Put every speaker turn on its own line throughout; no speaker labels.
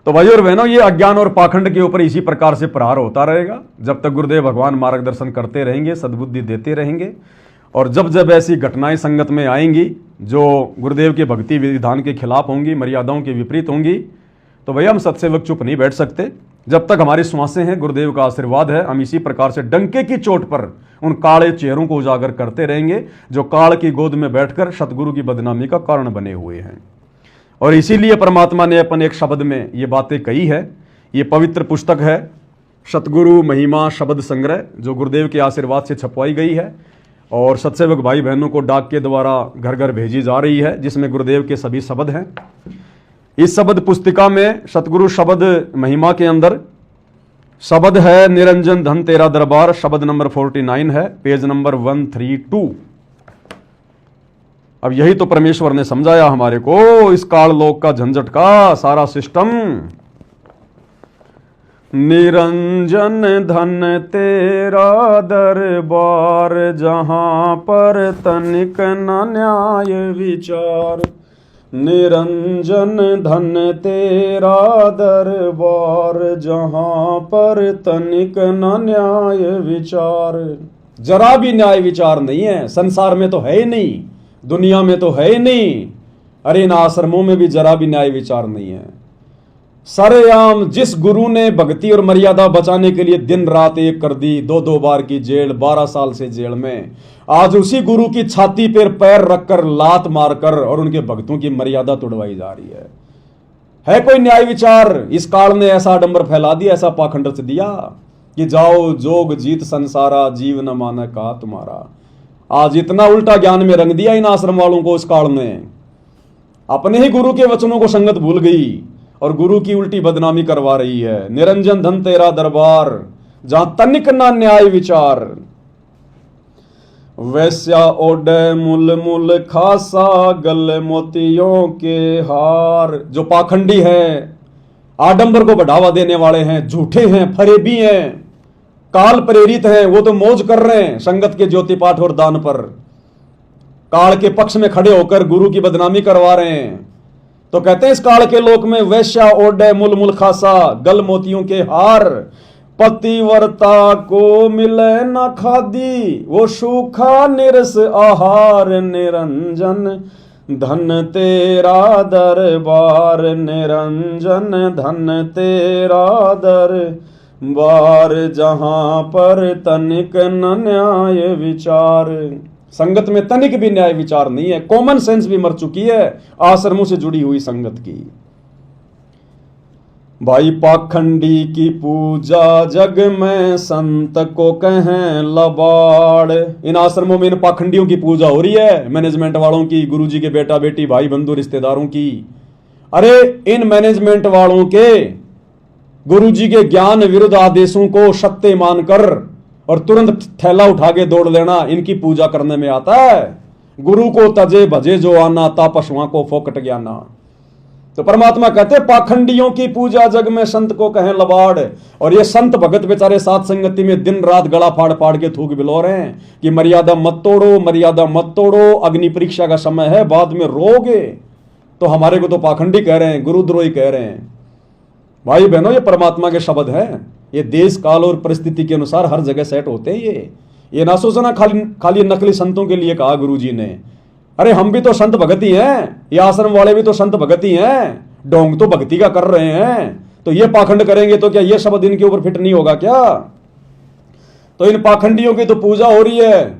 तो भाई और बहनों, ये अज्ञान और पाखंड के ऊपर इसी प्रकार से प्रहार होता रहेगा जब तक गुरुदेव भगवान मार्गदर्शन करते रहेंगे, सद्बुद्धि देते रहेंगे। और जब जब ऐसी घटनाएं संगत में आएंगी जो गुरुदेव के भक्ति विधान के खिलाफ होंगी, मर्यादाओं के विपरीत होंगी, तो भैया हम सत्सेवक चुप नहीं बैठ सकते। जब तक हमारी श्वासें हैं, गुरुदेव का आशीर्वाद है, हम इसी प्रकार से डंके की चोट पर उन काले चेहरों को उजागर करते रहेंगे जो काल की गोद में बैठकर सतगुरु की बदनामी का कारण बने हुए हैं। और इसीलिए परमात्मा ने अपन एक शब्द में ये बातें कही है। ये पवित्र पुस्तक है सतगुरु महिमा शब्द संग्रह, जो गुरुदेव के आशीर्वाद से छपवाई गई है और सत्सेवक भाई बहनों को डाक के द्वारा घर घर भेजी जा रही है, जिसमें गुरुदेव के सभी शब्द हैं। इस शब्द पुस्तिका में सतगुरु शब्द महिमा के अंदर शब्द है निरंजन धन तेरा दरबार, शब्द नंबर 49 है, पेज नंबर 132। अब यही तो परमेश्वर ने समझाया हमारे को, इस काल लोक का झंझट का सारा सिस्टम। निरंजन धन तेरा दरबार, जहां पर तनिक न न्याय विचार। निरंजन धन तेरा दरबार, जहां पर तनिक न न्याय विचार। जरा भी न्याय विचार नहीं है, संसार में तो है ही नहीं, दुनिया में तो है ही नहीं, अरे इन आश्रमों में भी जरा भी न्याय विचार नहीं है। सरेआम जिस गुरु ने भक्ति और मर्यादा बचाने के लिए दिन रात एक कर दी, 2-2 बार की जेल, 12 साल से जेल में, आज उसी गुरु की छाती पर पैर रखकर लात मारकर और उनके भक्तों की मर्यादा तोड़वाई जा रही है कोई न्याय विचार? इस काल ने ऐसा आडंबर फैला दिया, ऐसा पाखंड रच दिया कि जाओ जोग जीत संसारा, जीव न माने कहा तुम्हारा। आज इतना उल्टा ज्ञान में रंग दिया इन आश्रम वालों को इस काल ने, अपने ही गुरु के वचनों को संगत भूल गई और गुरु की उल्टी बदनामी करवा रही है। निरंजन धन तेरा दरबार, जहां तनिक ना न्याय विचार। वैश्या ओडे मुल मुल खासा, गल मोतियों के हार। जो पाखंडी है, आडंबर को बढ़ावा देने वाले हैं, झूठे हैं, फरेबी हैं, काल प्रेरित हैं, वो तो मौज कर रहे हैं संगत के ज्योति पाठ और दान पर, काल के पक्ष में खड़े होकर गुरु की बदनामी करवा रहे हैं। तो कहते हैं इस काल के लोक में वैश्या ओडे मुल मुल खासा, गल मोतियों के हार। पतिव्रता को मिले न खादी, वो सूखा निरस आहार। निरंजन धन तेरा दरबार, निरंजन धन तेरा दरबार, जहां पर तनिक न न्याय विचार। संगत में तनिक भी न्याय विचार नहीं है, कॉमन सेंस भी मर चुकी है आश्रमों से जुड़ी हुई संगत की। भाई पाखंडी की पूजा जग में, संत को कहें लबाड़। इन आश्रमों में इन पाखंडियों की पूजा हो रही है, मैनेजमेंट वालों की, गुरुजी के बेटा बेटी भाई बंधु रिश्तेदारों की। अरे इन मैनेजमेंट वालों के गुरुजी के ज्ञान विरुद्ध आदेशों को सत्य मानकर और तुरंत थैला उठा के दौड़ लेना इनकी पूजा करने में आता है। गुरु को तजे भजे जो आना, तापसुआ को फोकट ज्ञाना। तो परमात्मा कहते पाखंडियों की पूजा जग में, संत को कहें लबाड़। और ये संत भगत बेचारे साथ संगति में दिन रात गला फाड़ फाड़ के थूक बिलो रहे हैं कि मर्यादा मत तोड़ो, मर्यादा मत तोड़ो, अग्नि परीक्षा का समय है, बाद में रोगे। तो हमारे को तो पाखंडी कह रहे हैं, गुरुद्रोही कह रहे हैं। भाई बहनों, ये परमात्मा के शब्द हैं, ये देश काल और परिस्थिति के अनुसार हर जगह सेट होते हैं। ये ना सोचना खाली नकली संतों के लिए कहा गुरुजी ने। अरे हम भी तो संत भगत ही हैं, ये आश्रम वाले भी तो संत भगत ही हैं, ढोंग तो भक्ति का कर रहे हैं। तो ये पाखंड करेंगे तो क्या ये शब्द इनके ऊपर फिट नहीं होगा क्या? तो इन पाखंडियों की तो पूजा हो रही है,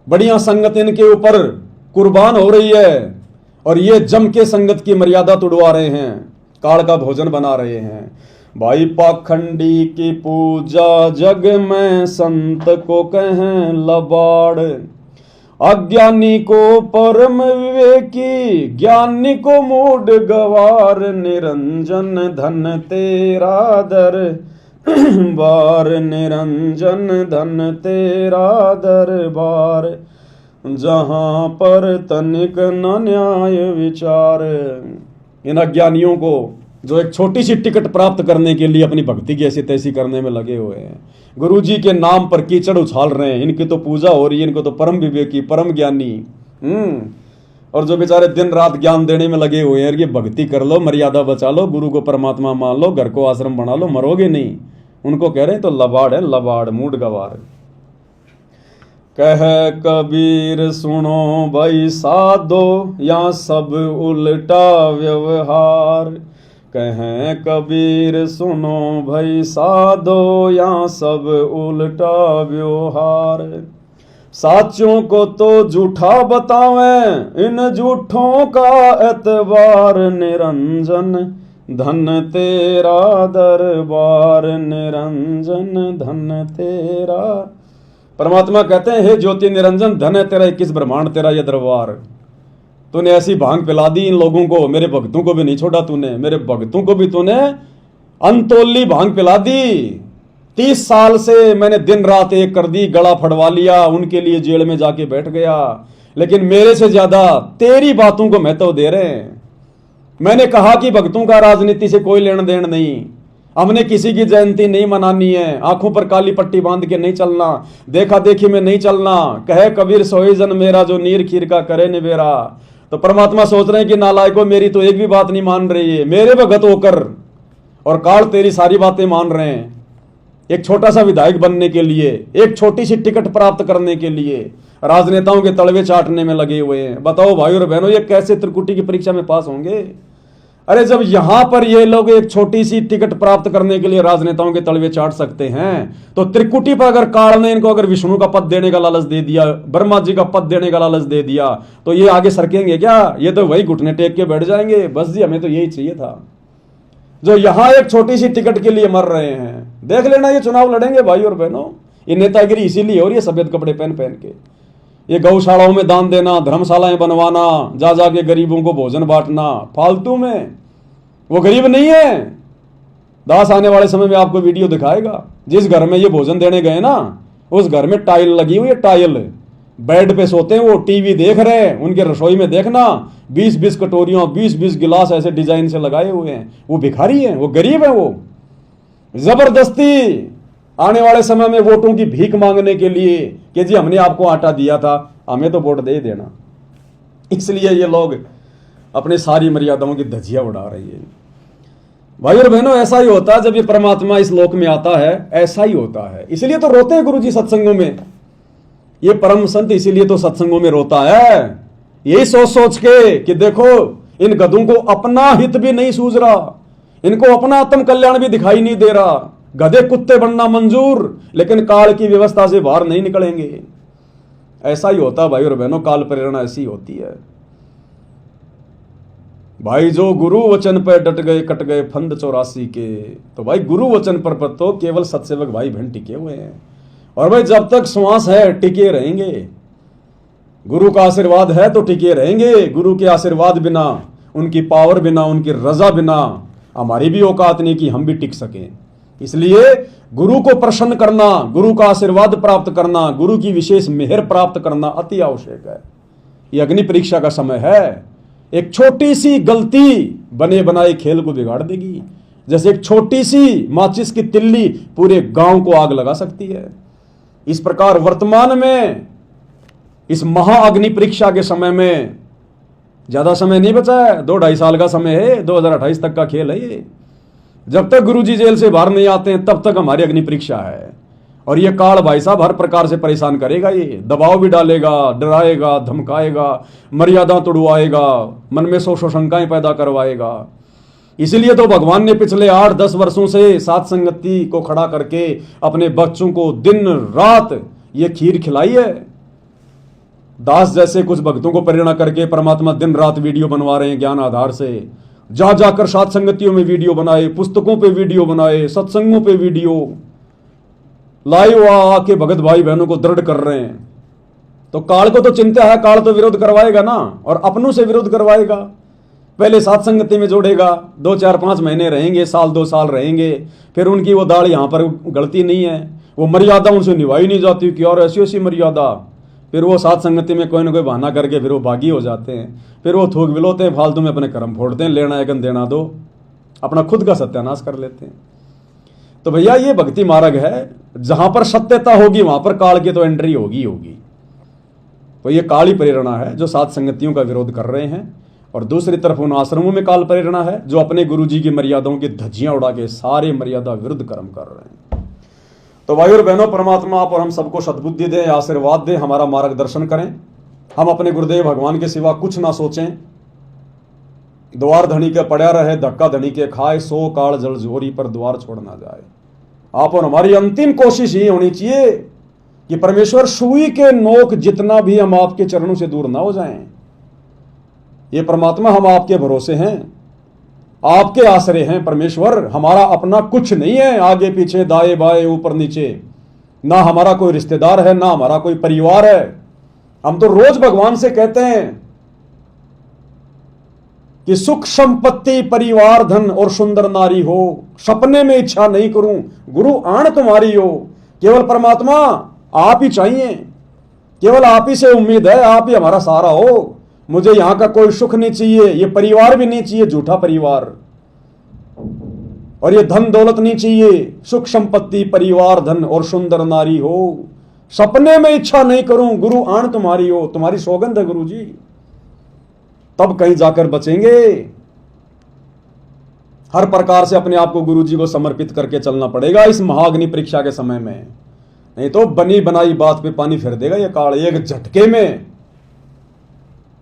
बढ़िया संगत इनके ऊपर कुर्बान हो रही है, और ये जम के संगत की मर्यादा तुड़वा रहे हैं, काल का भोजन बना रहे हैं। भाई पाखंडी की पूजा जग में, संत को कहें लबाड़। अज्ञानी को परम विवेकी, ज्ञानी को मूड गवार। निरंजन धन तेरा दरबार, निरंजन धन तेरा दरबार, जहां पर तनिक न न्याय विचार। इन अज्ञानियों को जो एक छोटी सी टिकट प्राप्त करने के लिए अपनी भक्ति की ऐसी तैसी करने में लगे हुए हैं, गुरुजी के नाम पर कीचड़ उछाल रहे हैं, इनकी तो पूजा हो रही है, इनको तो परम विवेकी परम ज्ञानी और जो बेचारे दिन रात ज्ञान देने में लगे हुए हैं, ये भक्ति कर लो, मर्यादा बचा लो, गुरु को परमात्मा मान लो, घर को आश्रम बना लो, मरोगे नहीं, उनको कह रहे हैं तो लबाड़ है, लबाड़, मूड गवार। कह कबीर सुनो भाई साधो, या सब उल्टा व्यवहार। कहें कबीर सुनो भाई साधो, या सब उल्टा व्यवहार। साचों को तो झूठा बतावें, इन झूठों का एतबार। निरंजन धन तेरा दरबार, निरंजन धन तेरा। परमात्मा कहते हैं, हे ज्योति निरंजन, धन है तेरा 21 ब्रह्मांड, तेरा ये दरबार। तूने ऐसी भांग पिला दी इन लोगों को, मेरे भक्तों को भी नहीं छोड़ा तूने, मेरे भक्तों को भी तूने अनतोली भांग पिला दी। 30 साल से मैंने दिन रात एक कर दी, गला फड़वा लिया, उनके लिए जेल में जाके बैठ गया, लेकिन मेरे से ज्यादा तेरी बातों को महत्व दे रहे हैं। मैंने कहा कि भक्तों का राजनीति से कोई लेन देन नहीं, हमने किसी की जयंती नहीं मनानी है, आंखों पर काली पट्टी बांध के नहीं चलना, देखा देखी में नहीं चलना। कहे कबीर सोई जन मेरा, जो नीर खीर का करे निबेरा। तो परमात्मा सोच रहे हैं कि नालायकों, मेरी तो एक भी बात नहीं मान रही है, मेरे भगत होकर और काल तेरी सारी बातें मान रहे हैं। एक छोटा सा विधायक बनने के लिए, एक छोटी सी टिकट प्राप्त करने के लिए राजनेताओं के तलवे चाटने में लगे हुए हैं। बताओ भाई और बहनों, ये कैसे त्रिकुटी की परीक्षा में पास होंगे? अरे जब यहां पर ये लोग एक छोटी सी टिकट प्राप्त करने के लिए राजनेताओं के तलवे चाट सकते हैं, तो त्रिकुटी पर अगर काल ने इनको अगर विष्णु का पद देने का लालच दे दिया, ब्रह्मा जी का पद देने का लालच दे दिया, तो ये आगे सरकेंगे क्या? ये तो वही घुटने टेक के बैठ जाएंगे, बस जी हमें तो यही चाहिए था। जो यहां एक छोटी सी टिकट के लिए मर रहे हैं, देख लेना ये चुनाव लड़ेंगे भाई और बहनों। ये नेतागिरी इसीलिए हो रही है, सफेद कपड़े पहन पहन के। ये गौशालाओं में दान देना, धर्मशालाएं बनवाना, जा जाके गरीबों को भोजन बांटना, फालतू में। वो गरीब नहीं है। दास आने वाले समय में आपको वीडियो दिखाएगा, जिस घर में ये भोजन देने गए ना, उस घर में टाइल लगी हुई है, टाइल। बेड पे सोते हैं वो, टीवी देख रहे हैं, उनके रसोई में देखना 20-20 कटोरियों, 20-20 गिलास ऐसे डिजाइन से लगाए हुए हैं। वो भिखारी हैं, वो गरीब है। वो जबरदस्ती आने वाले समय में वोटों की भीख मांगने के लिए कि जी हमने आपको आटा दिया था, हमें तो वोट दे देना। इसलिए ये लोग अपने सारी मर्यादाओं की धज्जियां उड़ा रही है। भाई और बहनों, ऐसा ही होता है जब ये परमात्मा इस लोक में आता है, ऐसा ही होता है। इसलिए तो रोते हैं गुरु जी सत्संगों में। ये परम संत इसीलिए तो सत्संगों में रोता है, यही सोच सोच के कि देखो इन गधों को अपना हित भी नहीं सूझ रहा, इनको अपना आत्म कल्याण भी दिखाई नहीं दे रहा। गधे कुत्ते बनना मंजूर, लेकिन काल की व्यवस्था से बाहर नहीं निकलेंगे। ऐसा ही होता भाई और बहनों, काल प्रेरणा ऐसी होती है। भाई जो गुरु वचन पर डट गए, कट गए फंद 84 के। तो भाई गुरु वचन पर तो केवल सत्सेवक भाई बहन टिके हुए हैं, और भाई जब तक श्वास है टिके रहेंगे। गुरु का आशीर्वाद है तो टिके रहेंगे। गुरु के आशीर्वाद बिना, उनकी पावर बिना, उनकी रजा बिना हमारी भी औकात नहीं कि हम भी टिक सकें। इसलिए गुरु को प्रसन्न करना, गुरु का आशीर्वाद प्राप्त करना, गुरु की विशेष मेहर प्राप्त करना अति आवश्यक है। यह अग्नि परीक्षा का समय है। एक छोटी सी गलती बने बनाए खेल को बिगाड़ देगी। जैसे एक छोटी सी माचिस की तिल्ली पूरे गांव को आग लगा सकती है, इस प्रकार वर्तमान में इस महाअग्नि परीक्षा के समय में ज्यादा समय नहीं बचा है। 2-2.5 साल का समय है, 2028 तक का खेल है ये। जब तक गुरुजी जेल से बाहर नहीं आते हैं तब तक हमारी अग्नि परीक्षा है। और ये काल भाई साहब हर प्रकार से परेशान करेगा, ये दबाव भी डालेगा, डराएगा, धमकाएगा, मर्यादा तोड़वाएगा, मन में सौ शंकाएं पैदा करवाएगा। इसीलिए तो भगवान ने पिछले 8-10 वर्षों से सात संगति को खड़ा करके अपने बच्चों को दिन रात ये खीर खिलाई है। दास जैसे कुछ भक्तों को प्रेरणा करके परमात्मा दिन रात वीडियो बनवा रहे हैं ज्ञान आधार से। जा जाकर सात संगतियों में वीडियो बनाए, पुस्तकों पे वीडियो बनाए, सत्संगों पे वीडियो लाइव आके भगत भाई बहनों को दृढ़ कर रहे हैं। तो काल को तो चिंता है, काल तो विरोध करवाएगा ना, और अपनों से विरोध करवाएगा। पहले सात संगति में जोड़ेगा, 2-4-5 महीने रहेंगे, 1-2 साल रहेंगे, फिर उनकी वो दाढ़ यहाँ पर गलती नहीं है, वो मर्यादा उनसे निभाई नहीं जाती कि और ऐसी ऐसी मर्यादा। फिर वो सात संगति में कोई ना कोई बहाना करके फिर वो बागी हो जाते हैं, फिर वो थूक विलोते हैं, फालतू में अपने कर्म फोड़ते हैं, लेना है देना दो, अपना खुद का सत्यानाश कर लेते हैं। तो भैया ये भक्ति मार्ग है, जहां पर सत्यता होगी वहां पर काल की तो एंट्री होगी। तो ये काली प्रेरणा है जो सात संगतियों का विरोध कर रहे हैं, और दूसरी तरफ उन आश्रमों में काल प्रेरणा है जो अपने गुरुजी की मर्यादाओं की धज्जियां उड़ा के सारे मर्यादा विरुद्ध कर्म कर रहे हैं। तो भाई और बहनों, परमात्मा आप और हम सबको सद्बुद्धि दें, आशीर्वाद दें, हमारा मार्गदर्शन करें। हम अपने गुरुदेव भगवान के सिवा कुछ ना सोचें। द्वार धनी के पड़ा रहे, धक्का धनी के खाए, 100 काल जल जोरी पर द्वार छोड़ ना जाए। आप और हमारी अंतिम कोशिश ये होनी चाहिए कि परमेश्वर सुई के नोक जितना भी हम आपके चरणों से दूर ना हो जाएं। ये परमात्मा हम आपके भरोसे हैं, आपके आश्रय हैं। परमेश्वर हमारा अपना कुछ नहीं है, आगे पीछे दाएं बाएं ऊपर नीचे, ना हमारा कोई रिश्तेदार है, ना हमारा कोई परिवार है। हम तो रोज भगवान से कहते हैं कि सुख संपत्ति परिवार धन और सुंदर नारी हो, सपने में इच्छा नहीं करूं, गुरु आण तुम्हारी हो। केवल परमात्मा आप ही चाहिए, केवल आप ही से उम्मीद है, आप ही हमारा सहारा हो। मुझे यहां का कोई सुख नहीं चाहिए, ये परिवार भी नहीं चाहिए, झूठा परिवार, और ये धन दौलत नहीं चाहिए। सुख संपत्ति परिवार धन और सुंदर नारी हो, सपने में इच्छा नहीं करूं, गुरु आण तुम्हारी हो। तुम्हारी सौगंध है गुरु जी, तब कहीं जाकर बचेंगे। हर प्रकार से अपने आप को गुरु जी को समर्पित करके चलना पड़ेगा इस महाअग्नि परीक्षा के समय में, नहीं तो बनी बनाई बात पे पानी फेर देगा ये काल एक झटके में।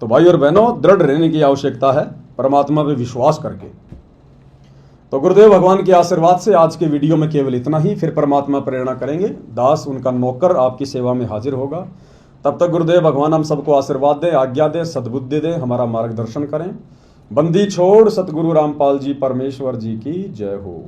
तो भाई और बहनों, दृढ़ रहने की आवश्यकता है, परमात्मा पे विश्वास करके। तो गुरुदेव भगवान के आशीर्वाद से आज के वीडियो में केवल इतना ही। फिर परमात्मा प्रेरणा करेंगे, दास उनका नौकर आपकी सेवा में हाजिर होगा। तब तक गुरुदेव भगवान हम सबको आशीर्वाद दें, आज्ञा दें, सद्बुद्धि दें, हमारा मार्गदर्शन करें। बंदी छोड़ सतगुरु रामपाल जी परमेश्वर जी की जय हो।